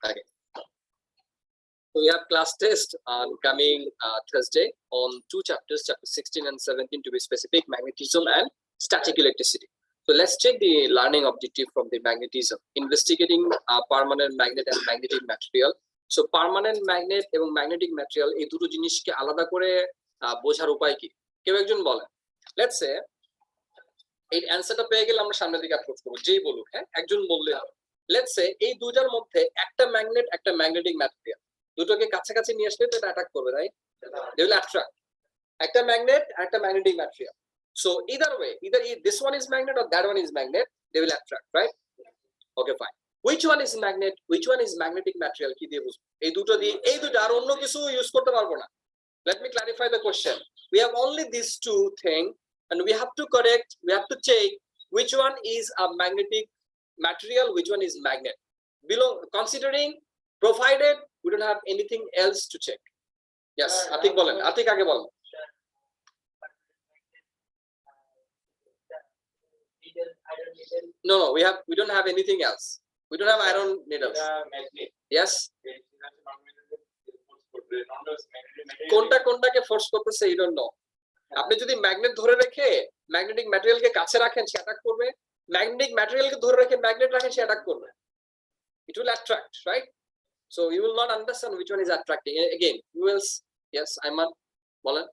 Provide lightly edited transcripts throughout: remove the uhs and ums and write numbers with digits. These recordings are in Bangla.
Okay. So we have class test on coming Thursday on two chapters, chapter 16 and 17 to be specific, magnetism and static electricity. So let's check the learning objective from the magnetism. Investigating permanent magnet and magnetic material. So permanent magnet এবং magnetic material এই দুটো জিনিসকে আলাদা করে বোঝার উপায় কি? কেউ একজন বলেন। Let's say এই অ্যানসারটা পেয়ে গেলে আমরা সামনের দিকে অ্যাপ্রোচ করব। যেই বলুক, হ্যাঁ, একজন বললে হবে। Let's say এই দুটার মধ্যে একটা ম্যাগনেট একটা ম্যাগনেটিক ম্যাটেরিয়াল দুটোকে কাছাকাছি নিয়ে আসলে তো এটা অ্যাটাক করবে, রাইট? They will attract. একটা ম্যাগনেট একটা magnetic material. So either way, either this one is magnet or that one is magnet, they will attract, right? Okay, fine. Which one is magnet? Which one is magnetic material? কি দিয়ে বুঝবো? এই দুটো দিয়ে এই দুটো আর অন্য কিছু ইউজ করতে পারবো না. Let me clarify the question. We have only these two things and we have to correct, we have to check which one is a magnetic material, which one is magnet. Below, considering, provided we don't have anything else to check. Yes, Atik bolen. Atik age bolen. No, we don't have anything else. We don't have iron needles. Yes. কোনটাকে ফোর্স করতেছে you don't know. আপনি যদি ম্যাগনেট ধরে রেখে ম্যাগনেটিক ম্যাটেরিয়ালকে কাছে রাখেন সে অ্যাটাক করবে, ম্যাগনেটিক ম্যাটেরিয়ালকে ধরে রেখে ম্যাগনেট রাখেন সে অ্যাটাক করবে. It will attract, right? So you will not understand which one is attracting. Again, you will. Yes, Ayman বলেন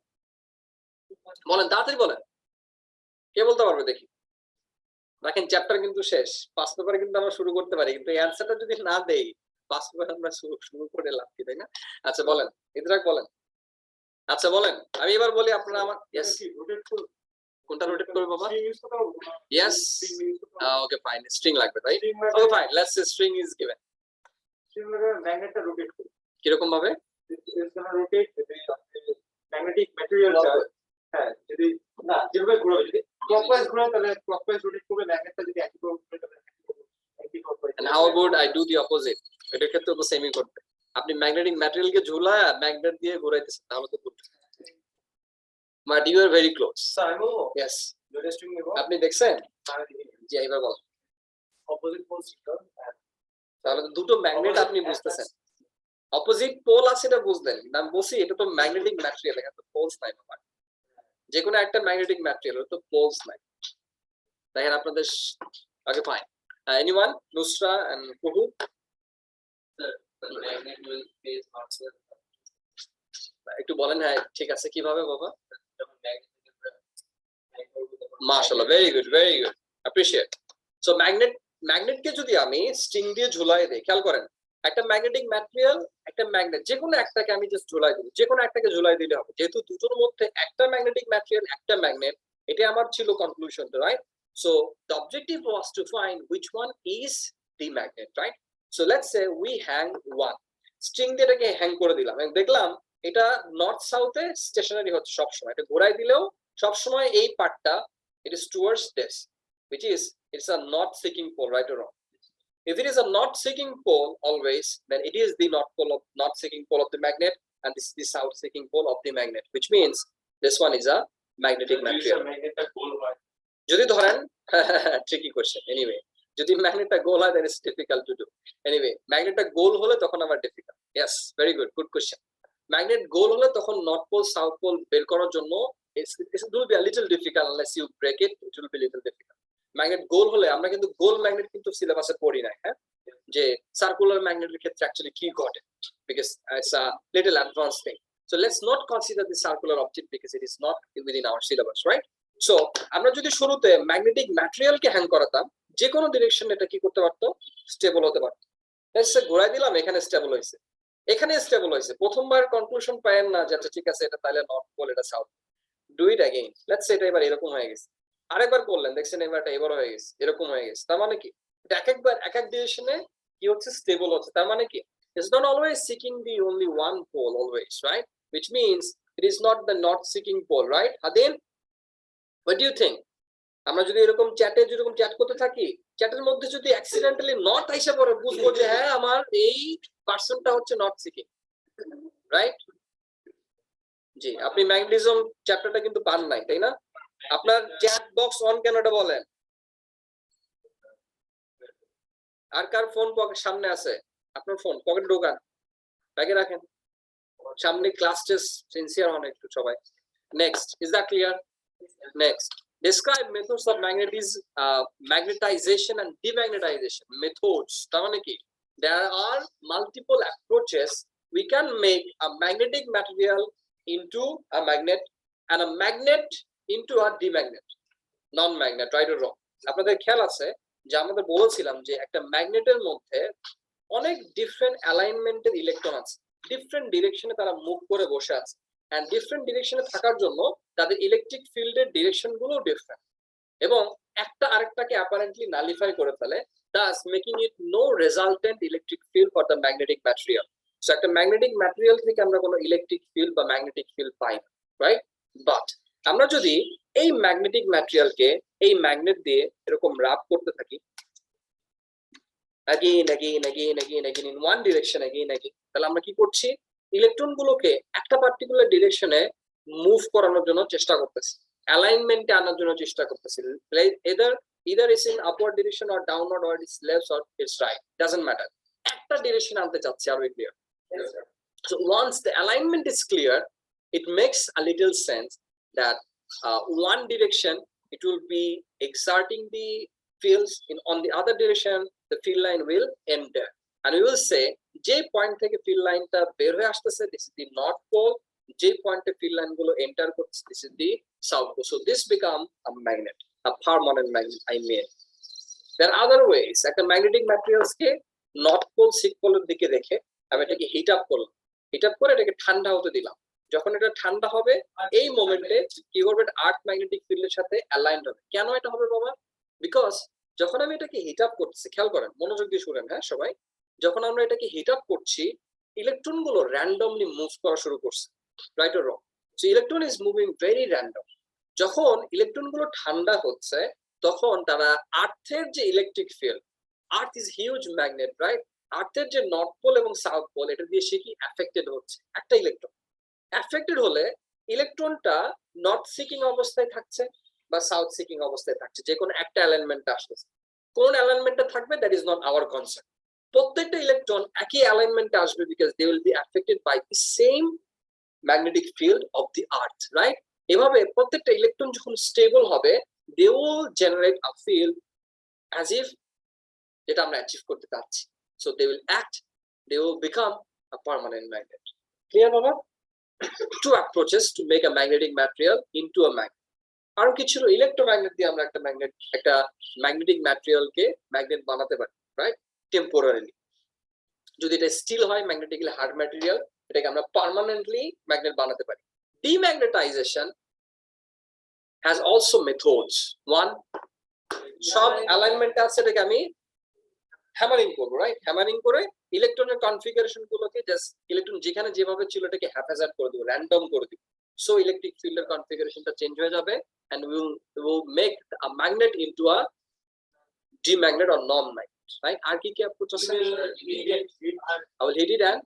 তাড়াতাড়ি বলেন, কে বলতে পারবে দেখি? দেখেন চ্যাপ্টার কিন্তু শেষ, পাঁচ পেপারে কিন্তু আমরা শুরু করতে পারি, কিন্তু এই অ্যানসারটা যদি না দেই পাঁচ পেপারে আমরা শুরু করে লাভ কি, তাই না? আচ্ছা বলেন, ইদরাক বলেন। আচ্ছা বলেন, আমি এবার বলি আপনারা আমার। ইয়েস, কোনটা রোটেট করবে বাবা? ইয়েস, ওকে ফাইন, স্ট্রিং লাগবে তাই? Okay fine, let's say string is given. String লাগবে, ম্যাগনেটটা রোটেট করবে কি রকম ভাবে? It's gonna rotate magnetic material charge. হ্যাঁ, যদি না যেভাবে ঘোরাবে, যদি ক্লকওয়াইজ ঘোরায় তাহলে ক্লকওয়াইজ রোটেট করবে, ম্যাগনেটটা যদি অ্যান্টি-ক্লক ঘোরায় তাহলে anti-clockwise. And how about I do the opposite? এটার ক্ষেত্রে তো সেমই করবে। আপনি ম্যাগনেটিক ম্যাটেরিয়ালকে ঝুলায় ম্যাগনেট দিয়ে ঘোরাইতেছেন, তাহলে তো করবে। But you are very close. Yes. আপনি দেখছেন? জি, এবার বল। Opposite pole system. তাহলে দুটো ম্যাগনেট আপনি বুঝতেছেন। অপোজিট পোল আছে এটা বুঝলেন। আমি বলছি এটা তো ম্যাগনেটিক ম্যাটেরিয়াল, এটা তো পোলস নাই বাবা। যে কোনো একটা ম্যাগনেটিক ম্যাটেরিয়াল তো পোলস নাই। দেখেন আপনাদের okay fine. Anyone? Nusra and Kuhu? The magnet will face outside. একটু বলেন। হ্যাঁ ঠিক আছে, কিভাবে বাবা? মাশাআল্লাহ, ভেরি গুড, অ্যাপ্রিশিয়েট। সো ম্যাগনেটকে যদি আমি স্ট্রিং দিয়ে ঝুলাই দেই, খেয়াল করেন একটা ম্যাগনেটিক ম্যাটেরিয়াল একটা ম্যাগনেট, যে কোনো একটাকে আমি জাস্ট ঝুলাই দিই, যে কোনো একটাকে ঝুলাই দিলে হবে, যেহেতু দুটোর মধ্যে একটা ম্যাগনেটিক ম্যাটেরিয়াল একটা ম্যাগনেট, এটা আমার ছিল conclusion, right? So the objective was to find which one is the magnet, right? So let's say we hang one string দিয়ে এটাকে হ্যাং করে দিলাম এবং দেখলাম এটা নর্থ সাউথে স্টেশনারি হচ্ছে সব সময়, এটা ঘোরাই দিলেও সব সময় এই পার্টটা it is towards this, which is it's a north seeking pole, right or wrong? If it is a north seeking pole always, then it is the north seeking pole of the magnet and this is the south seeking pole of the magnet, which means this one is a magnetic material. যদি ধরেন ট্রিকি কোশ্চেন, এনিওয়ে যদি ম্যাগনেটটা গোল হয় then it's difficult to do. Anyway, ম্যাগনেটটা গোল হলে তখন আবার difficult. Yes, very good question. Magnet গোল হলে তখন নর্থ পোল সাউথ পোল বের করার জন্য it will be a little difficult unless you break it, it will be little difficult. Magnet গোল হলে আমরা কিন্তু গোল ম্যাগনেট কিন্তু সিলেবাসে পড়ি না, হ্যাঁ, যে সার্কুলার ম্যাগনেটের ক্ষেত্রে অ্যাকচুয়ালি কি ঘটে, because it's a little advanced thing. So let's not consider the circular object because it is not within our syllabus, right? So আমরা যদি শুরুতে ম্যাগনেটিক ম্যাটেরিয়ালকে হ্যাং করাতাম, যে কোনো ডিরেকশনে এটা কি করতে পারতো, স্টেবল হতে পারতো। এসে ঘোরাই দিলাম, এখানে স্টেবল হয়েছে, এখানে স্টেবল হয়েছে। প্রথমবার কনক্লুশন পায়েন না যে আচ্ছা ঠিক আছে এটা তাহলে নর্থ পোল এটা south. Do it again, let's say এটা এবার এরকম হয়ে গেছে, আরেকবার করলেন দেখছেন এবার এটা এবার হয়ে গেছে, এরকম হয়ে গেছে। তার মানে কি এক একবার এক এক ডিরেকশনে কি হচ্ছে, স্টেবল হচ্ছে। তার মানে কি it's not always seeking the only one pole always, right? Which means it is not the north seeking pole, right? Adin, what do you think? আমরা যদি এরকম চ্যাটে যেরকম চ্যাট করতে থাকি, চ্যাটের মধ্যে যদি অ্যাক্সিডেন্টালি নর্থ আইসা পড়ে, বুঝবো যে হ্যাঁ আমার এই পার্সনটা হচ্ছে নর্থ সিকিং, রাইট? জি, আপনি ম্যাগনেটিজম চ্যাপ্টারটা কিন্তু পান নাই, তাই না? আপনার চ্যাট বক্স অন কেন এটা বলেন। আর কার ফোন সামনে আছে? আপনার ফোন পকেটে ঢোকান, ব্যাগে রাখেন, সামনে ক্লাস টেস্ট, সিনসিয়ার হন একটু সবাই। Next, is that clear? Next, describe methods of magnetization and demagnetization methods. তার মানে কি, there are multiple approaches we can make a magnetic material into a magnet and a magnet into a demagnet, non magnet, right or wrong? আপনাদের খেয়াল আছে যে আমাদের বলেছিলাম যে একটা ম্যাগনেটের মধ্যে অনেক ডিফারেন্ট অ্যালাইনমেন্টের ইলেকট্রন আছে, ডিফারেন্ট ডিরেকশনে তারা মুভ করে বসে আছে, এন্ড ডিফারেন্ট ডিরেকশনে থাকার জন্য তাদের ইলেকট্রিক ফিল্ডের ডিরেকশন গুলো ডিফারেন্ট, এবং একটা আরেকটাকে অ্যাপারেন্টলি নালিফাই করে ফেলে, thus making it no resultant electric field for the magnetic material. So একটা ম্যাগনেটিক ম্যাটেরিয়াল থেকে আমরা কোনো ইলেকট্রিক ফিল্ড বা ম্যাগনেটিক ফিল্ড পাই না, রাইট? বাট আমরা যদি এই ম্যাগনেটিক ম্যাটেরিয়ালকে এই ম্যাগনেট দিয়ে এরকম রাব করতে থাকি again in one direction again, তাহলে আমরা কি করছি, ইলেকট্রন গুলোকে একটা পার্টিকুলার ডিরেকশনে মুভ করানোর জন্য চেষ্টা করতেছি, অ্যালাইনমেন্টে আনার জন্য চেষ্টা করতেছি, either is in upward direction or downward, or it's left or it's right, doesn't matter, একটা ডিরেকশন আনতে চাচ্ছি। Are we clear? So once the alignment is clear, it makes a little sense that one direction it will be exerting the fields, on the other direction the field line will enter, and we will say যে পয়েন্ট থেকে field line টা বের হয়ে আসতেছে this is the north pole, যে পয়েন্টে field line গুলো এন্টার করছে this is the south pole. So this become a magnet, a permanent magnet, I mean. There are other ways. একটা ম্যাগনেটিক ম্যাটেরিয়ালস কে নর্থ পোল সাউথ পোলের দিকে রেখে আমি এটাকে হিট আপ করলাম, হিট আপ করে এটাকে ঠান্ডা হতে দিলাম, যখন এটা ঠান্ডা হবে এই মোমেন্টে কি করবে, আর্থ ম্যাগনেটিক ফিল্ডের সাথে অ্যালাইন্ড হবে। কেন এটা হবে বাবা? বিকজ যখন আমি এটাকে হিট আপ করতেছি, খেয়াল করেন, মনোযোগ দিয়ে শুনেন হ্যাঁ সবাই, যখন আমরা এটাকে হিট আপ করছি ইলেকট্রন গুলো র্যান্ডমলি মুভ করা শুরু করছে, right or wrong? So electron is moving very random. যখন ইলেকট্রন গুলো ঠান্ডা হচ্ছে তখন তারা আর্থের যে electric field, earth is huge magnet, right? আর্থের যে নর্থ পোল এবং সাউথ পোল এটা দিয়ে সে কি অ্যাফেক্টেড হচ্ছে, একটা ইলেকট্রন অ্যাফেক্টেড হলে ইলেকট্রনটা নর্থ সিকিং অবস্থায় থাকছে বা সাউথ সিকিং অবস্থায় থাকছে, যে কোনো একটা অ্যালাইনমেন্টে আসতেছে। কোন অ্যালাইনমেন্টে থাকবে that is not our concern. প্রত্যেকটা ইলেকট্রন একই অ্যালাইনমেন্টে আসবে because they will be affected by the same magnetic field of the earth, right? এভাবে প্রত্যেকটা ইলেকট্রন যখন স্টেবল হবে they will generate a field as if যেটা আমরা অ্যাচিভ করতে চাচ্ছি। So they will act, they will become a permanent magnet. Clear বাবা? Two approaches to make a magnetic material into a magnet. আর কি ছিল, ইলেকট্রোম্যাগনেট দিয়ে আমরা একটা ম্যাগনেটিক ম্যাটেরিয়ালকে ম্যাগনেট বানাতে পারি, রাইট? টেম্পোরারিলি। যদি এটা স্টিল হয়, ম্যাগনেটিক্যালি হার্ড ম্যাটেরিয়াল, এটাকে আমরা পার্মানেন্টলি ম্যাগনেট বানাতে পারি। Demagnetisation has also methods. One, সব অ্যালাইনমেন্টে আছে এটাকে আমি হ্যামারিং করবো, রাইট? হ্যামারিং করে ইলেকট্রনের কনফিগারেশন গুলোকে জাস্ট ইলেকট্রন যেখানে যেভাবে ছিল এটাকে হ্যাপাজার্ড করে দিব, র্যান্ডম করে দিব। সো ইলেকট্রিক ফিল্ডের কনফিগারেশনটা চেঞ্জ হয়ে যাবে and will make a magnet into a demagnet or non-magnet, right? আর কি approach আছে? I will heat it and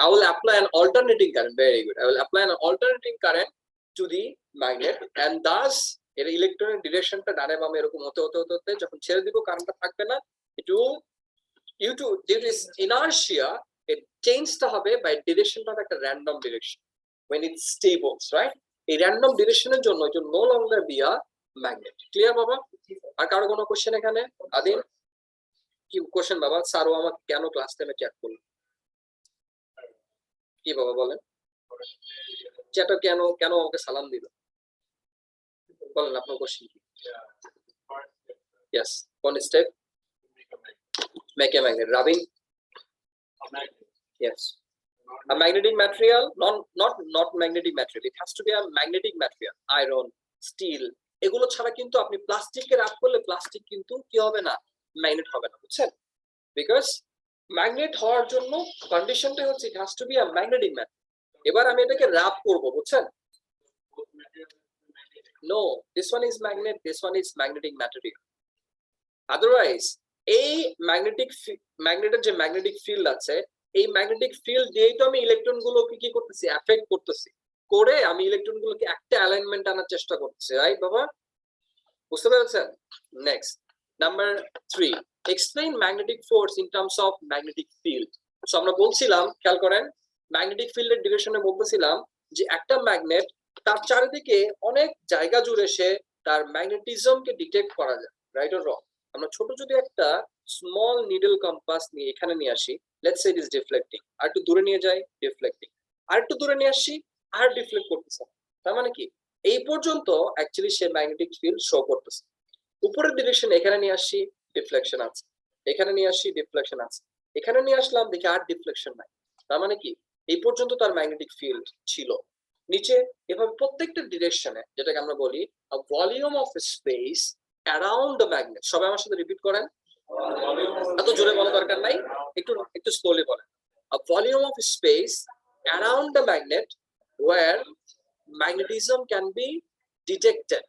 I will apply an alternating current. Very good. I will apply an alternating current to the magnet and thus এর ইলেকট্রনের ডিরেকশনটা ডানে বামে এরকম হতে হতে হতে হতে যখন ছেড়ে দিব কারেন্টটা থাকবে না, it will due to this inertia it changed হবে by direction of একটা random direction when it stables, right? এই random directionের জন্য it will no longer be a magnet. Clear বাবা? আর কারো কোনো কোশ্চেন এখানে? আদিন কি কোশ্চেন বাবা? স্যারও আমাকে কেন ক্লাস টাইমে চ্যাট করলো? কি বাবা বলেন? চ্যাটও কেন আমাকে সালাম দিল? বলেন আপনার কোশ্চেন কি? Yes, one step. Make a magnet. Rabin? Yes. A magnetic material, not magnetic material. It has to be a magnetic material. Iron, steel. এগুলো ছাড়া কিন্তু আপনি প্লাস্টিককে রাব করলে প্লাস্টিক কিন্তু কি হবে না, ম্যাগনেট হবে না, বুঝছেন? বিকজ ম্যাগনেট হওয়ার জন্য কন্ডিশনটা হচ্ছে it has to be a magnetic material. এবার আমি এটাকে রাব করব, বুঝছেন? No, this one is magnet, this one is magnetic material. Otherwise, এই ম্যাগনেটের যে ম্যাগনেটিক ফিল্ড আছে, এই ম্যাগনেটিক ফিল্ড দিয়েই তো আমি ইলেকট্রন গুলোকে কি করতেছি, এফেক্ট করতেছি, করে আমি ইলেকট্রন গুলোকে একটা অ্যালাইনমেন্ট আনার চেষ্টা করতেছি, রাইট বাবা? বুঝতে পেরেছেন? Next, number 3, explain magnetic force in terms of magnetic field. So আমরা বলছিলাম, খেয়াল করেন, ম্যাগনেটিক ফিল্ডের ডিরেকশনে বলতেছিলাম যে একটা ম্যাগনেট তার চারিদিকে অনেক জায়গা জুড়ে সে তার ম্যাগনেটিজমকে ডিটেক্ট করা যায়, রাইট অর রং। আমরা ছোট যদি একটা স্মল নিডল কম্পাস নিয়ে এখানে নিয়ে আসি, let's say it is deflecting, আর একটু দূরে নিয়ে যাই, ডিফ্লেক্টিং, আর একটু দূরে নিয়ে আসি, আর ডিফ্লেক্ট করতেছে। তার মানে কি, এই পর্যন্ত অ্যাকচুয়ালি সে ম্যাগনেটিক ফিল্ড শো করতেছে। উপরের ডিরেকশন এখানে নিয়ে আসি, ডিফ্লেকশন আছে, এখানে নিয়ে আসি, ডিফ্লেকশন আছে, এখানে নিয়ে আসলাম, দেখি আর ডিফ্লেকশন নাই। তার মানে কি, এই পর্যন্ত তার ম্যাগনেটিক ফিল্ড ছিল। নিচে এভাবে প্রত্যেকটা ডিরেকশনে, যেটাকে আমরা বলি volume of space around the magnet. সবাই আমার সাথে রিপিট করেন, এত জোরে বলা দরকার নাই, একটু একটু স্লোলি বলেন। Volume of space around the magnet where magnetism can be detected.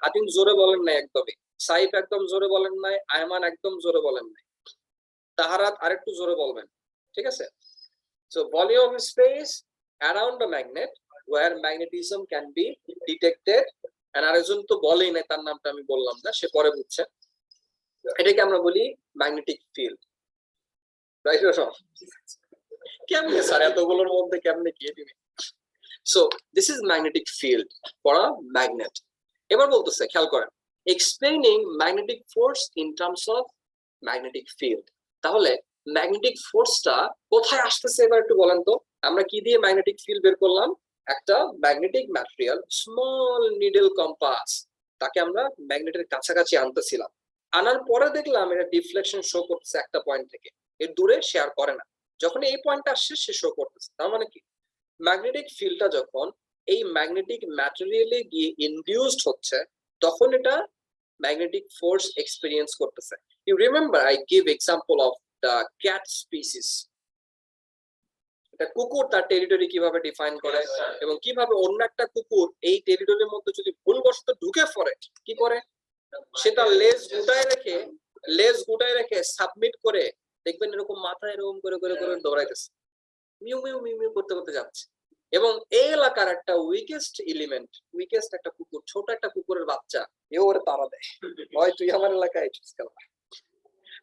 আপনি জোরে বলেন নাই একদমই, সাইফ একদম জোরে বলেন নাই, আয়মান একদম জোরে বলেন নাই, তাহারাত আরেকটু জোরে বলবেন, ঠিক আছে? So volume of space around the magnet where magnetism can be detected, and আরেকজন তো বলেই না, তার নামটা আমি বললাম না, সে পরে বুঝছে। এটাকে আমরা বলি ম্যাগনেটিক ফিল্ড, রাইট? কেমনে স্যার এতগুলোর মধ্যে কেমনে কি দিবে? So this is magnetic field for a magnet. এবার বলতেছে, খেয়াল করেন, explaining magnetic force in terms of magnetic field. তাহলে ম্যাগনেটিক ফোর্সটা কোথায় আসতেছে এবার একটু বলেন তো। আমরা কি দিয়ে ম্যাগনেটিক ফিল্ড বের করলাম? একটা magnetic material, small needle compass, তাকে আমরা ম্যাগনেটের কাছাকাছি আনতেছিলাম। আনার পরে দেখলাম এটা ডিফ্লেকশন শো করতেছে একটা পয়েন্ট থেকে, এর দূরে শেয়ার করে না। যখন এই পয়েন্টটা আসছে সে শো করতেছে। তার মানে কি, ম্যাগনেটিক ফিল্ডটা যখন এই ম্যাগনেটিক ম্যাটেরিয়ালে গিয়ে ইনডিউসড হচ্ছে, তখন এটা ম্যাগনেটিক ফোর্স এক্সপেরিয়েন্স করতেছে। You remember I give example of the cat species. একটা কুকুর তার টেরিটরি কিভাবে ডিফাইন করে এবং কিভাবে অন্য একটা কুকুর এই টেরিটরির মধ্যে যদি ভুলবশত ঢুকে পড়ে কি করে, সে তার লেজ গুটায় রেখে সাবমিট করে, দেখবেন এরকম মাথা এরকম করে করে করে দৌড়াইতেছে, মিউ মিউ মিউ মিউ করতে করতে যাচ্ছে। এবং এই এলাকার একটা উইকেস্ট এলিমেন্ট, উইকেস্ট একটা কুকুর, ছোট একটা কুকুরের বাচ্চা, এও ওরে তাড়া দেয়, হয় তুই আমার এলাকায় এসেছিস কেন,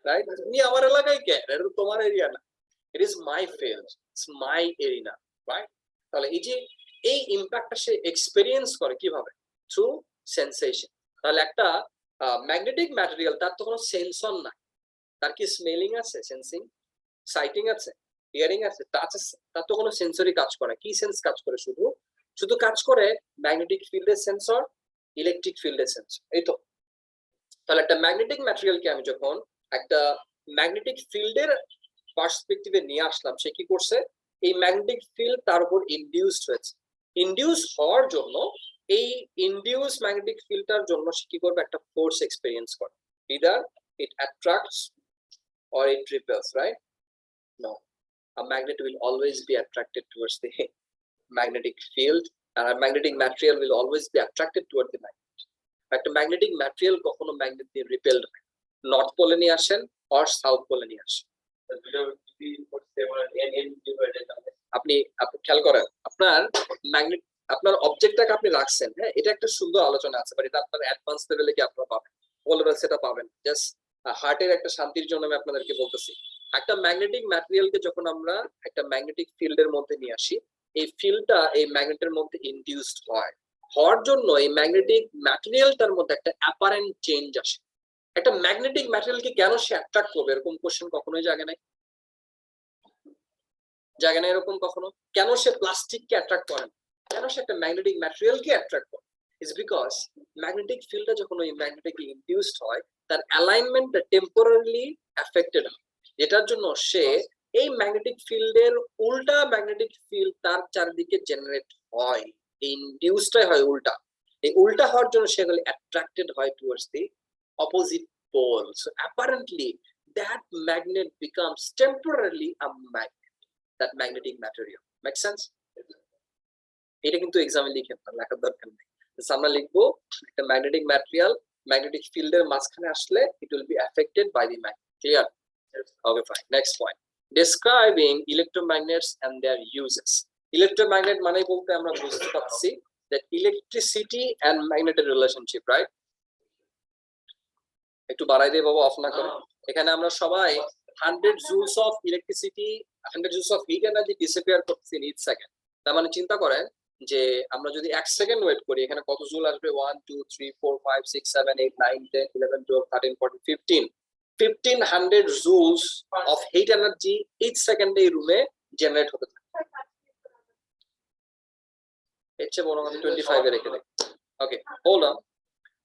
রাইট? তুমি আমার এলাকায় কে, এটা তো তোমার এরিয়া না, it is my field, it's my arena, right? তাহলে এই যে এই ইম্প্যাক্টটা সে এক্সপেরিয়েন্স করে কিভাবে? Through sensation. তাহলে একটা ম্যাগনেটিক ম্যাটেরিয়াল, তার তো কোনো সেন্সর নাই, তার কি স্মেলিং আছে, সেন্সিং, সাইটিং আছে, হিয়ারিং আছে, টাচ আছে, তার তো কোনো সেন্সরি কাজ করে, কি সেন্স কাজ করে? শুধু শুধু কাজ করে ম্যাগনেটিক ফিল্ডের সেন্সর, ইলেকট্রিক ফিল্ডের সেন্সর, এই তো। তাহলে একটা ম্যাগনেটিক ম্যাটেরিয়ালকে আমি যখন একটা ম্যাগনেটিক ফিল্ডের পার্সপেক্টিভে নিয়ে আসলাম, সে কি করছে? এই ম্যাগনেটিক ফিল্ড তার উপর ইনডিউসড হয়েছে। ইনডিউস হওয়ার জন্য এই ইনডিউস ম্যাগনেটিক ফিল্ডটার জন্য সে কি করবে? একটা ফোর্স এক্সপেরিয়েন্স করে, either it attracts or it repels, right? No, a magnet will always be attracted towards the magnetic field, and a magnetic material will always be attracted towards the magnet. একটা ম্যাগনেটিক ম্যাটেরিয়াল কখনো ম্যাগনেট দিয়ে রিপেলড হয়, নর্থ পোলে নিয়ে আসেন অর সাউথ পোলে নিয়ে আসেন। আপনি খেয়াল করেন, আপনার ম্যাগনেট, আপনার অবজেক্টটাকে আপনি রাখছেন, হ্যাঁ, এটা একটা সুন্দর আলোচনা আছে, বাট এটা আপনার অ্যাডভান্স লেভেলে কি আপনারা পাবেন, বলবেন সেটা পাবেন। জাস্ট হার্টের একটা শান্তির জন্য আমি আপনাদেরকে বলতেছি, একটা ম্যাগনেটিক ম্যাটেরিয়ালকে যখন আমরা একটা ম্যাগনেটিক ফিল্ডের মধ্যে নিয়ে আসি, এই ফিল্ডটা এই ম্যাগনেটের মধ্যে ইনডিউসড হয়, হওয়ার জন্য এই ম্যাগনেটিক ম্যাটেরিয়ালটার মধ্যে একটা অ্যাপারেন্ট চেঞ্জ আসে। একটা ম্যাগনেটিক ম্যাটেরিয়ালকে কেন সে অ্যাট্রাক্ট করবে, এরকম কোশ্চেন কখনোই জাগে নাই, জাগে না এরকম কখনো? কেন সে প্লাস্টিককে অ্যাট্রাক্ট করে না, কেন সে একটা ম্যাগনেটিক ম্যাটেরিয়ালকে অ্যাট্রাক্ট করে? ইজ বিকজ ম্যাগনেটিক ফিল্ডটা যখন ওই ম্যাগনেটিক ইনডিউসড হয়, তার অ্যালাইনমেন্টটা টেম্পোরারিলি অ্যাফেক্টেড হয়, যেটার জন্য সে এই ম্যাগনেটিক ফিল্ডের উল্টা ম্যাগনেটিক ফিল্ড তার চারিদিকে জেনারেট হয়, ইনডিউসডটাই হয় উল্টা। এই উল্টা হওয়ার জন্য সেগুলো অ্যাট্রাক্টেড হয় towards the opposite pole. So apparently that magnet becomes temporarily a magnet, that magnetic material. Make sense? এটা কিন্তু এক্সামে লিখেন না, লেখার দরকার নেই। আমরা লিখবো একটা ম্যাগনেটিক ম্যাটেরিয়াল ম্যাগনেটিক ফিল্ডের মাঝখানে আসলে it will be affected by the magnet. Clear? Okay, fine. Next point. Describing electromagnets and their uses. Electromagnet মানে বলতে আমরা বুঝতে পারছি that electricity and magnetic relationship, right? একটু বাড়াই দিয়ে বাবা, অফ না করে। এখানে আমরা সবাই 100 joules of electricity, 100 joules of heat energy disappear করতেছি ইন ইচ সেকেন্ড। তার মানে চিন্তা করেন যে আমরা যদি 1 সেকেন্ড ওয়েট করি, এখানে কত জুল আসবে? 1 2 3 4 5 6 7 8 9 10 11 12 13 14 15 1500 joules of heat energy each সেকেন্ডে এই রুমে জেনারেট হতে থাকে। এর চেয়ে বড় আমি 25 এ রেখে দেই। Okay, hold on.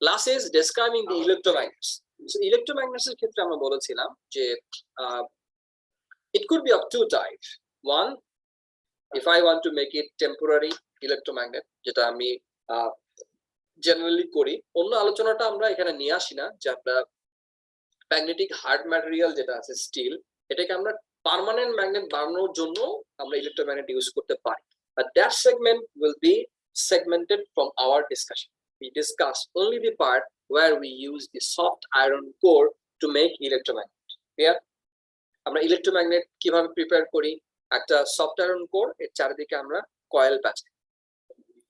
Last is describing the electromagnets. So electromagnets এর ক্ষেত্রে আমরা বলেছিলাম যে it could be of two types. One, if I want to make it temporary electromagnet, যেটা আমি জেনারেলি করি, অন্য আলোচনাটা আমরা এখানে নিয়ে আসি না, যে আমরা ম্যাগনেটিক হার্ড ম্যাটেরিয়াল যেটা আছে স্টিল, এটাকে আমরা পার্মানেন্ট ম্যাগনেট বানানোর জন্য আমরা ইলেকট্রোম্যাগনেট ইউজ করতে পারি। But that segment will be segmented from our discussion. We discuss only the part where we use the soft iron core to make electromagnet. Clear? আমরা ইলেকট্রোম্যাগনেট কিভাবে প্রিপেয়ার করি? একটা সফট আয়রন কোর, এর চারিদিকে আমরা কয়েল প্যাঁচাই,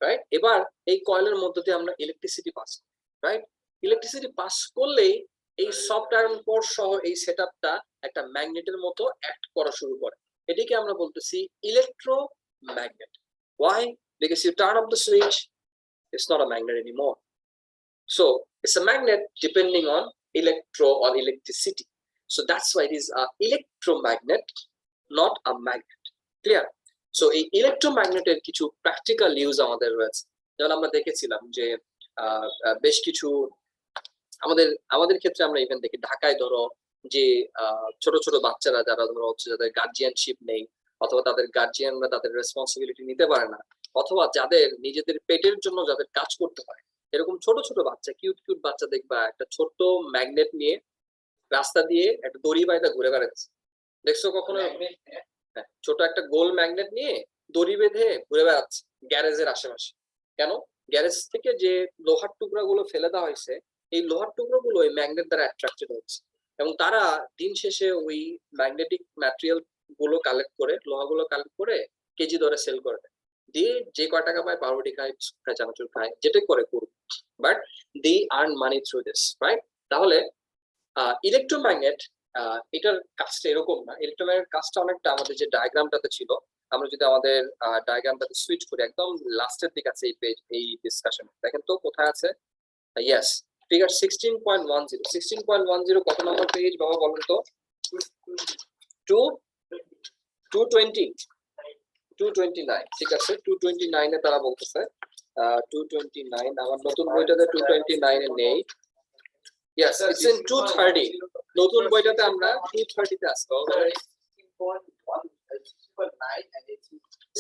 রাইট? এবার এই কয়েলের মধ্য দিয়ে আমরা ইলেকট্রিসিটি পাস করি, রাইট? ইলেকট্রিসিটি পাস করলেই এই সফট আয়রন কোর সহ এই সেটআপটা একটা ম্যাগনেটের মতো অ্যাক্ট করা শুরু করে। এটিকে আমরা বলতেছি electromagnet. Why? Because you turn off the switch, it's not a magnet anymore. So it's a magnet depending on electro or electricity. So that's why it is an electromagnet, not a magnet. Clear? So এই ইলেকট্রোম্যাগনেটের কিছু প্র্যাকটিক্যাল ইউজ আমাদের রয়েছে। যেমন আমরা দেখেছিলাম যে বেশ কিছু আমাদের আমাদের ক্ষেত্রে আমরা ইভেন দেখি, ঢাকায় ধরো যে ছোট ছোট বাচ্চারা যারা ধরো হচ্ছে যাদের গার্জিয়ানশিপ নেই, অথবা তাদের গার্জিয়ানরা তাদের রেসপন্সিবিলিটি নিতে পারে না, অথবা যাদের নিজেদের পেটের জন্য যাদের কাজ করতে হয়, এরকম ছোট ছোট বাচ্চা, কিউট কিউট বাচ্চা দেখবা একটা ছোট্ট ম্যাগনেট নিয়ে রাস্তা দিয়ে একটা দড়ি বাইদা ঘুরে বেড়াচ্ছে। দেখছো কখনো? হ্যাঁ, ছোট একটা গোল ম্যাগনেট নিয়ে দড়ি বেঁধে ঘুরে বেড়াচ্ছে গ্যারেজের আশেপাশে। কেন? গ্যারেজ থেকে যে লোহার টুকরা গুলো ফেলে দেওয়া হয়েছে, এই লোহার টুকরো গুলো ওই ম্যাগনেট দ্বারা অ্যাট্রাক্টেড হচ্ছে, এবং তারা দিন শেষে ওই ম্যাগনেটিক ম্যাটেরিয়াল গুলো কালেক্ট করে, লোহাগুলো কালেক্ট করে কেজি দরে সেল করে দেয়, দিয়ে যে কয় টাকা পায় পাউরুটি খায়, খায়, চানাচুর খায়, যেটাই করে করুক, but they earn money through this, right? তাহলে ইলেকট্রোম্যাগনেট এটার কাজটা এরকম না। ইলেকট্রোম্যাগনেট কাজটা অনেকটা আমাদের যে ডায়াগ্রামটাতে ছিল, আমরা যদি আমাদের ডায়াগ্রামটাতে সুইচ করি, একদম লাস্টের দিকে আছে এই পেজ, এই ডিসকাশন দেখেন তো কোথায় আছে? Yes, figure 16.10। 16.10 কত নম্বর পেজ বাবা বলেন তো? 220 229, ঠিক আছে। 229 এ তারা বলতেছে 229, আমার নতুন বইটাতে 229 এ নেই। Yes, it's in 230. নতুন বইটাতে আমরা 230 তে আসবো।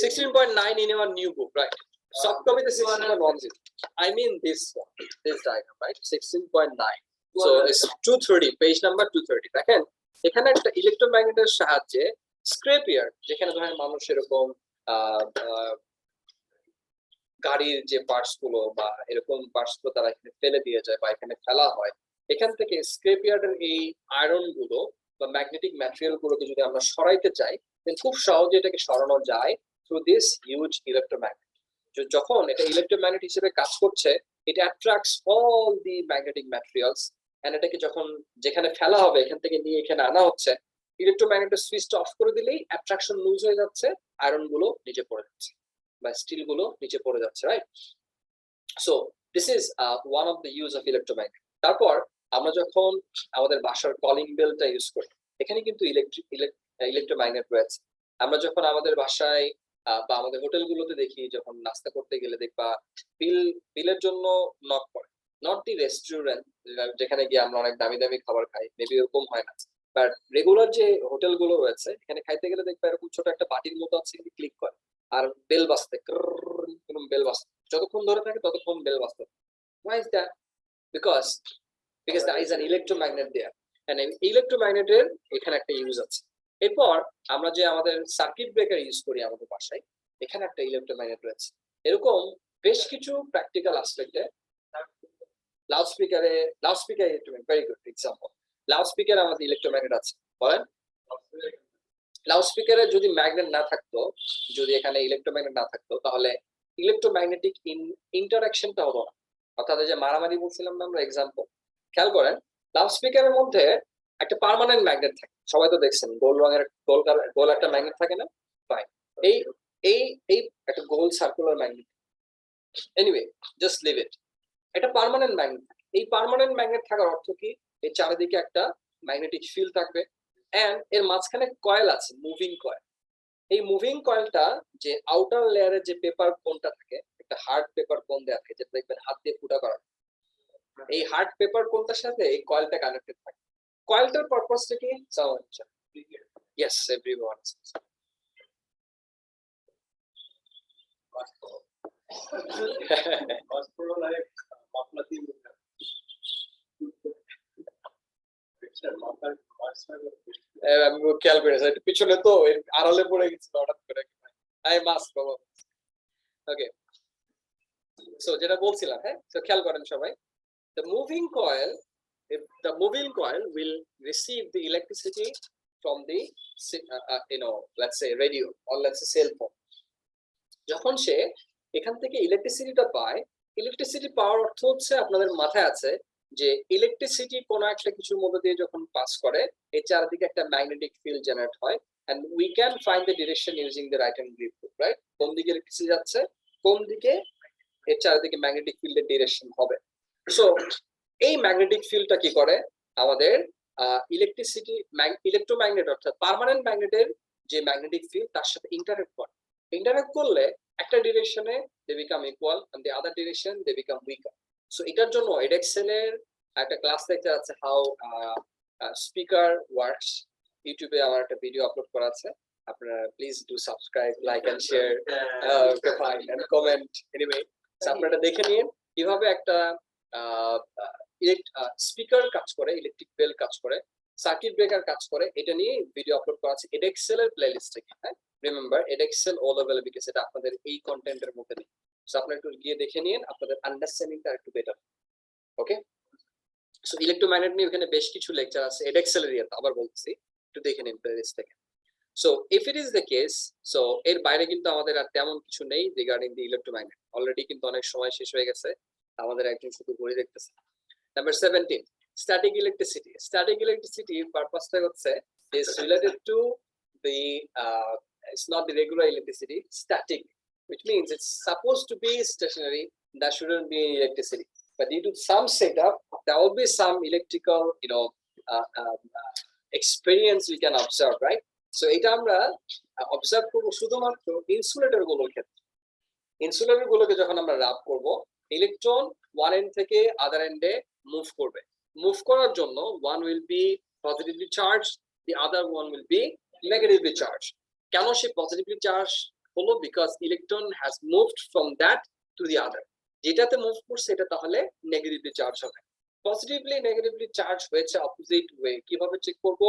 16.9 in your new book, right? Soft copy the 16.10. I mean this one, this diagram, right? 16.9. So it's 230, page number 230. দেখেন এখানে একটা ইলেকট্রোম্যাগনেটের সাহায্যে স্ক্র্যাপ ইয়ার্ড, যেখানে ধরেন মানুষ এরকম গাড়ির যে পার্টস গুলো বা এরকম পার্টস গুলো তারা এখানে ফেলে দিয়ে যায় বা এখানে ফেলা হয়, এখান থেকে স্ক্র্যাপ ইয়ার্ডের এই আয়রন গুলো বা ম্যাগনেটিক ম্যাটেরিয়াল গুলোকে যদি আমরা সরাইতে চাই, খুব সহজে এটাকে সরানো যায় থ্রু দিস হিউজ ইলেকট্রোম্যাগনেট। যখন এটা ইলেকট্রোম্যাগনেট হিসেবে কাজ করছে, it attracts all the magnetic materials, and এটাকে যখন যেখানে ফেলা হবে এখান থেকে নিয়ে এখানে আনা হচ্ছে, ইলেকট্রোম্যাগনেটের সুইচটা অফ করে দিলেই অ্যাট্রাকশন লুজ হয়ে যাচ্ছে, আয়রন গুলো নিচে পড়ে যাচ্ছে বা স্টিল গুলো নিচে পড়ে যাচ্ছে, right? So this is one of the use of electromagnet. তারপর আমরা যখন আমাদের বাসার কলিং বেলটা ইউজ করি, এখানে কিন্তু ইলেকট্রোম্যাগনেট রয়েছে। আমরা যখন আমাদের বাসায় বা আমাদের হোটেলগুলোতে দেখি, যখন নাস্তা করতে গেলে দেখবা বিলের জন্য নক করে, নট দি রেস্টুরেন্ট যেখানে গিয়ে আমরা অনেক দামি দামি খাবার খাই, মেবি এরকম হয় না, বাট রেগুলার যে হোটেলগুলো রয়েছে এখানে খাইতে গেলে দেখবা এরকম ছোট একটা বাটির মতো আছে, ক্লিক করে আর বেল বাজতে, বেল বাজতে, যতক্ষণ ধরে থাকে ততক্ষণ বেল বাজতে। Why is that? Because there is an electromagnet there, and ইলেকট্রোম্যাগনেটের এখানে একটা ইউজ আছে। এরপর আমরা যে আমাদের সার্কিট ব্রেকার ইউজ করি আমাদের বাসায়, এখানে একটা ইলেকট্রোম্যাগনেট রয়েছে। এরকম বেশ কিছু প্র্যাকটিক্যাল অ্যাসপেক্টে loudspeaker electromagnet, very good example. Loudspeaker আমাদের ইলেকট্রোম্যাগনেট আছে, বলেন। লাউডস্পিকারে যদি ম্যাগনেট না থাকতো, যদি এখানে ইলেকট্রোম্যাগনেট না থাকতো, তাহলে ইলেকট্রোম্যাগনেটিক ইন্টারাকশনটা হতো না। অর্থাৎ যে মারামারি বলছিলাম না আমরা, এক্সাম্পল খেয়াল করেন, লাউড স্পিকারের মধ্যে একটা পার্মানেন্ট ম্যাগনেট থাকে, সবাই তো দেখছেন গোল রঙের গোল একটা ম্যাগনেট থাকে না? ফাইন, এই এই এই একটা গোল circular magnet, anyway just leave it, এটা পার্মানেন্ট ম্যাগনেট থাকে। এই পার্মানেন্ট ম্যাগনেট থাকার অর্থ কি, এর চারিদিকে একটা ম্যাগনেটিক ফিল্ড থাকবে, এন্ড এর মাঝখানে কয়েল আছে, মুভিং কয়েল। এই মুভিং কয়েলটা যে আউটার লেয়ারের যে পেপার কোনটা থাকে, একটা হার্ড পেপার কোন দেওয়া থাকে, যেটা দেখবেন হাত দিয়ে ফুটা করা, এই হার্ড পেপার কোনটার সাথে এই কয়েলটা কানেক্টেড থাকে। কয়েলটার পারপাসটা কি? Yes, everyone. আমি খেয়াল করেছি একটু পিছনে তো আড়ালে পড়ে গেছিল হঠাৎ করে, আই মাস্ক বাবা। ওকে, সো যেটা বলছিলাম, হ্যাঁ, তো খেয়াল করেন সবাই, the moving coil, if the moving coil will receive the electricity from the let's say radio or let's say cell phone, যখন সে এখান থেকে ইলেকট্রিসিটিটা পায়, ইলেকট্রিসিটি পাওয়ার অর্থ হচ্ছে আপনাদের মাথায় আছে যে ইলেকট্রিসিটি কোনো একটা কিছুর মধ্যে দিয়ে যখন পাস করে এর চারদিকে একটা ম্যাগনেটিক ফিল্ড জেনারেট হয়, and we can find the direction using the right hand grip, right? কোন দিকে ইলেকট্রিসিটি যাচ্ছে, কোন দিকে এর চারদিকে ম্যাগনেটিক ফিল্ডের ডিরেকশন হবে। সো এই ম্যাগনেটিক ফিল্ডটা কি করে, আমাদের ইলেকট্রিসিটি ইলেকট্রোম্যাগনেট অর্থাৎ পার্মানেন্ট ম্যাগনেটের যে ম্যাগনেটিক ফিল্ড তার সাথে ইন্টারঅ্যাক্ট করে, ইন্টারঅ্যাক্ট করলে একটা ডিরেকশনে they become equal and the other direction they become weaker. So এটার জন্য এডেক্সেল এর একটা ক্লাস লেকচার আছে, হাউ স্পিকার ওয়ার্কস, ইউটিউবে আমার একটা ভিডিও আপলোড করা আছে, আপনারা please do subscribe, like and share, and comment, anyway আপনারা দেখে নিন কিভাবে একটা স্পিকার কাজ করে, ইলেকট্রিক বেল কাজ করে, সার্কিট ব্রেকার কাজ করে, এটা নিয়ে ভিডিও আপলোড করা আছে এডেক্সেল এর প্লেলিস্টে। হ্যাঁ, remember Edexcel all available, because এটা আপনাদের এই কন্টেন্টের মধ্যে নেই। সো আপনারা একটু গিয়ে দেখে নিন, আপনাদের আন্ডারস্ট্যান্ডিংটা একটু বেটার। ওকে, সো ইলেকট্রোম্যাগনেট নিয়ে এখানে বেশ কিছু লেকচার আছে এডেক্সেল এর, আবার বলছি একটু দেখে নিন প্লেলিস্ট থেকে। So if it is the case, so এর বাইরে কিন্তু আমাদের আর তেমন কিছু নেই রিগার্ডিং দি ইলেকট্রোম্যাগনেট, অলরেডি কিন্তু অনেক সময় শেষ হয়ে গেছে, আমাদের একজন শুধু ঘড়ি দেখতেছে। Number 17, static electricity. Static electricity purpose is related to the it's not the regular electricity, static, which means it's supposed to be stationary. That shouldn't be electricity, but due to some setup, there will be some electrical, experience we can observe, right? So এটা আমরা observe করব শুধুমাত্র ইনসুলেটর গুলোর ক্ষেত্রে। ইনসুলেটর গুলোকে যখন আমরা রাব করব, ইলেকট্রন ওয়ান এন্ড থেকে আদার এন্ডে মুভ করবে। মুভ করার জন্য one will be positively charge, the other one will be negatively charge. কেন সে পজিটিভলি চার্জ হলো? Because electron has moved from that to the other, যেটাতে মুভ করছে এটা তাহলে নেগেটিভলি চার্জ হবে। পজিটিভলি নেগেটিভলি চার্জ হয়েছে অপোজিট ওয়ে, কিভাবে চেক করব?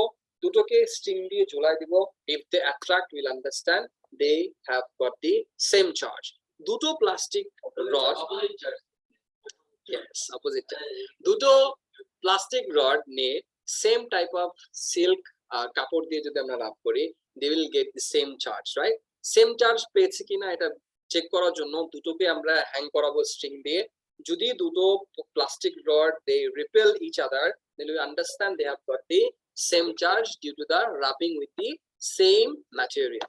দুটোকে স্ট্রিং দিয়ে ঝোলাই দিব, if they attract will understand they have got the same charge. দুটো প্লাস্টিক রড, দুটো প্লাস্টিক রড নিয়ে সেম টাইপ অফ সিল্ক কাপড় দিয়ে যদি আমরা রাব করি, they will get the same charge, right? Same charge পেয়েছে কিনা এটা চেক করার জন্য দুটোকে আমরা হ্যাং করাবো স্ট্রিং দিয়ে। যদি দুটো plastic rod they repel each other, then we understand they have got the same charge due to the rubbing with the same material.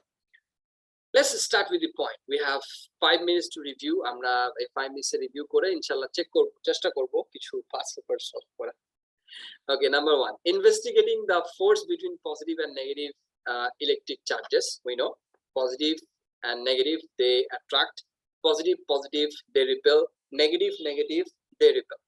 Let's start with the point. We have 5 minutes to review. আমরা এই 5 minutes রিভিউ করে ইনশাআল্লাহ চেষ্টা করব কিছু ফাস্ট পেপার সলভ করা। Okay, number 1, investigating the force between positive and negative electric charges. We know positive and negative they attract, positive they repel, negative they repel.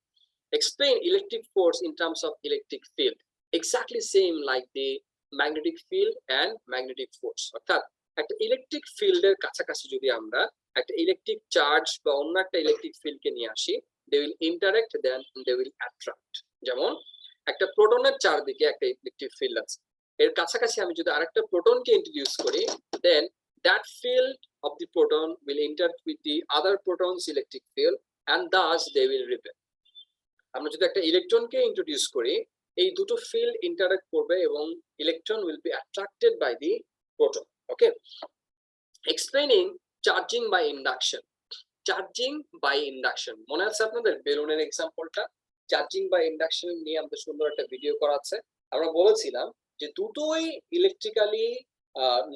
Explain electric force in terms of electric field. Exactly same like the magnetic field and magnetic force. অর্থাৎ একটা ইলেকট্রিক ফিল্ডের কাছাকাছি যদি আমরা একটা ইলেকট্রিক চার্জ বা অন্য একটা ইলেকট্রিক ফিল্ডকে নিয়ে আসি, they will interact, then they will attract. যেমন একটা প্রোটনের চারদিকে একটা ইলেকট্রিক ফিল্ড আছে, এর কাছাকাছি আমি যদি আরেকটা প্রোটনকে ইন্ট্রোডিউস করি, then that field of the proton will interact with the other proton's electric field and thus they will repel. আমরা যদি একটা ইলেকট্রনকে ইন্ট্রোডিউস করি, এই দুটো ফিল্ড ইন্টারঅ্যাক্ট করবে এবং electron will be attracted by the proton. Okay, explaining charging by induction. Charging by induction মনে আছে আপনাদের বেলুনের এক্সাম্পলটা? চার্জিং বা ইন্ডাকশন নিয়ে আমাদের সুন্দর একটা ভিডিও করা আছে। আমরা বলেছিলাম যে দুটোই ইলেকট্রিক্যালি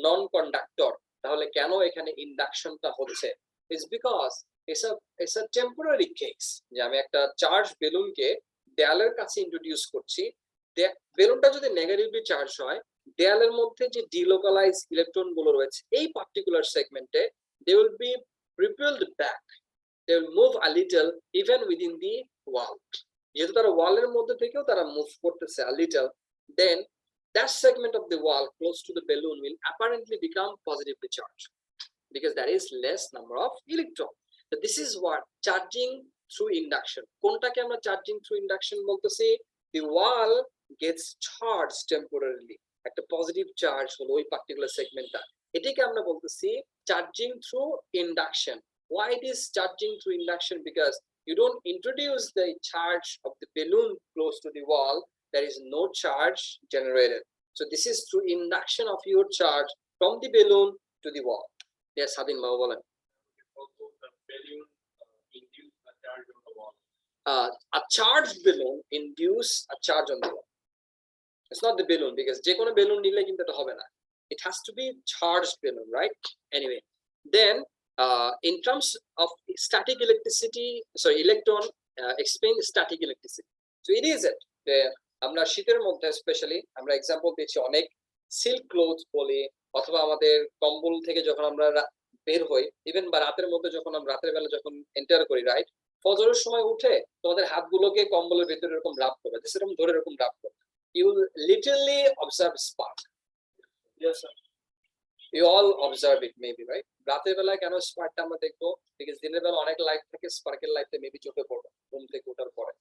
নন কন্ডাক্টর, তাহলে কেন এখানে ইন্ডাকশনটা হচ্ছে? It's because it's a temporary case, যে আমি একটা চার্জ বেলুনকে দেয়ালের কাছে ইন্ট্রোডিউস করছি। বেলুনটা যদি নেগেটিভলি চার্জ হয়, দেয়ালের মধ্যে যে ডিলোকালাইজ ইলেকট্রন গুলো রয়েছে এই পার্টিকুলার সেগমেন্টে, they will be repelled back, they will move a little even within the wall. যেহেতু তারা ওয়ালের মধ্যে থেকেও তারা মুভ করতেছে a little, then that segment of the wall close to the balloon will apparently become positively charged because there is less number of electrons. So this is what charging through induction. কোনটাকে আমরা charging through induction বলতেছি? The wall gets charged temporarily. একটা পজিটিভ চার্জ হলো ওই পার্টিকুলার সেগমেন্টটা, এটাকে আমরা বলতেছি charging through induction. Why it is charging through induction? Because you don't introduce the charge of the balloon close to the wall, there is no charge generated. So this is through induction of your charge from the balloon to the wall. Yes, Habin Mawalan. Also, the balloon induce a charge on the wall. A charged balloon induce a charge on the wall. It's not the balloon, because যে কোনো balloon নিলে কিন্তু এটা হবে না. It has to be charged balloon, right? Anyway, then in terms of static electricity, sorry, electron, explain static electricity. So it is it. আমরা শীতের মধ্যে স্পেশালি আমরা এক্সাম্পল দিচ্ছি, অনেক সিল্ক ক্লোথ বলি, অথবা আমাদের কম্বল থেকে যখন আমরা বের হই, ইভেন বা রাতের মধ্যে যখন আমরা রাতের বেলা যখন এন্টার করি, রাইট, ফজরের সময় উঠে তোমাদের হাতগুলোকে কম্বলের ভিতরে এরকম রাব করবে, এরকম ধরে এরকম রাব করবে, you will literally observe spark. Yes, sir. You all observe it maybe, right? রাতের বেলায় কেন স্পার্কটা আমরা দেখবো? বিকজ দিনের বেলা অনেক লাইট থাকে, স্পার্কের লাইটটা মেবি চোখে পড়বে ঘুম থেকে ওঠার পরে,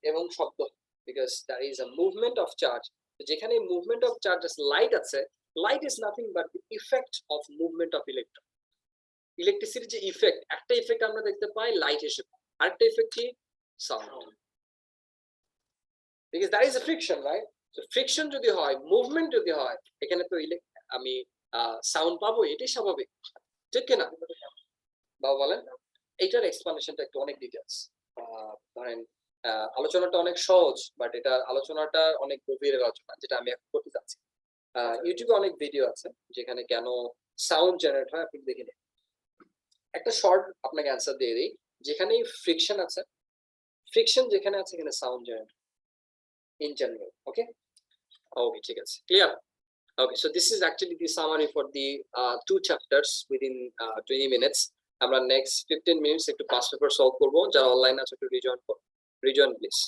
এবং শব্দ, because there is a movement of charge. যেখানে মুভমেন্ট অফ চার্জেস লাইট আছে, light is nothing but the effect of movement of electron. ইলেকট্রিসিটির যে ইফেক্ট, একটা ইফেক্ট আমরা দেখতে পাই লাইট হিসেবে, আরেকটা ইফেক্ট কি? Sound. Because there is a friction, right? So friction যদি হয়, মুভমেন্ট যদি হয়, এখানে তো আমি সাউন্ড পাবো, এটাই স্বাভাবিক, ঠিক কিনা? বাবা বলেন। এইটার এক্সপ্লেনেশনটা একটু অনেক ডিটেইলস, ধরেন আলোচনাটা অনেক সহজ, বাট এটা আলোচনাটা অনেক গভীরের আলোচনা, যেটা আমি এখন করতে চাচ্ছি। ইউটিউবে অনেক ভিডিও আছে যেখানে কেন সাউন্ড জেনারেট হয়, আপনি দেখে নিন। একটা শর্ট আপনাকে অ্যান্সার দিয়ে দিই, যেখানে ফ্রিকশন আছে, ফ্রিকশন যেখানে আছে এখানে সাউন্ড জেনারেট ইন জেনারেল। ওকে, ঠিক আছে, clear? Okay, so this is actually the summary for the 2 chapters within 20 minutes. আমরা next 15 minutes একটু past paper solve করব, যারা অনলাইন আছে একটু rejoin please.